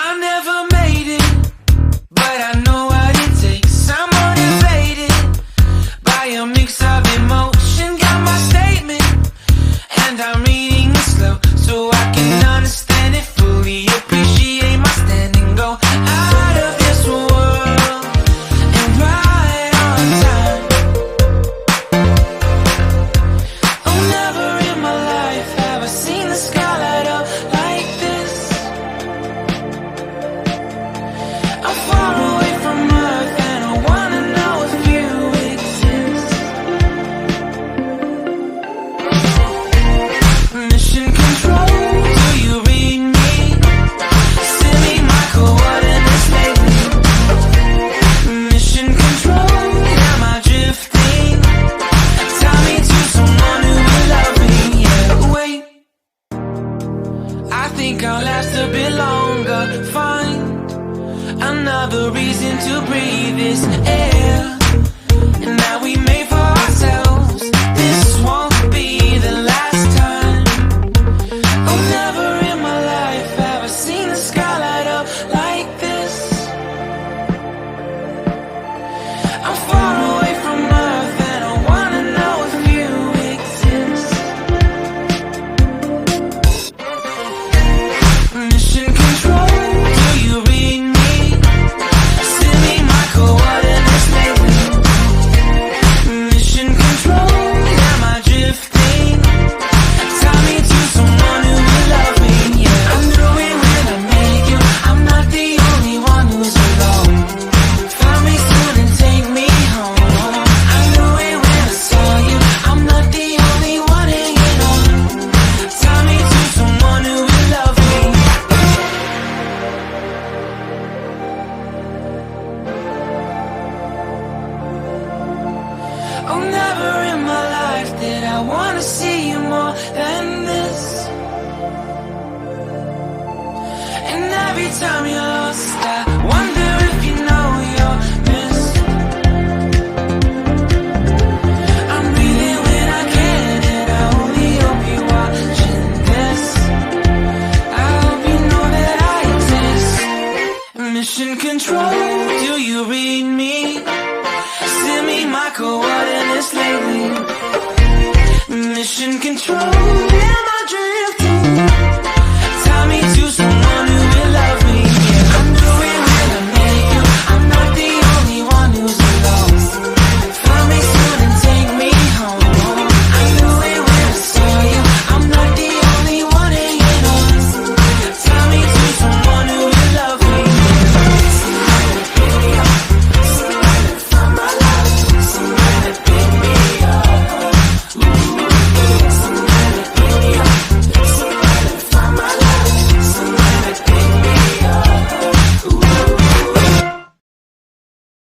I never made it, but I know what it takes. I'm motivated by a mix of emotion. Got my statement, and I'm reading it slow so I can understand it fully. Appreciate my standing, go out of this world and right on time. Oh, never in my life have I seen the sky light up like this. I'm far away from Earth and I wanna know if you exist. Mission control, do you read me? Send me my coordinates lately. Mission control, am I drifting? Tie me to someone who will love me. Yeah, wait, I think I'll last a bit longer. Find another reason to breathe this air, and that we made for ourselves. This won't be the last time. Oh, never in my life have I seen the sky light up like this. I'm far away from Earth and I wanna know if you exist. Mission control, do you read me? Send me my coordinates lately. Mission control, am I drifting? Tie me to someone who will love me. Yeah, I knew it when I met you. I'm not the only one who's alone. Find me soon and take me home. I knew it when I saw you. I'm not the only one hanging on. Tie me to someone who will love me. Oh, never in my life did I wanna see you more than this. And every time you're lost,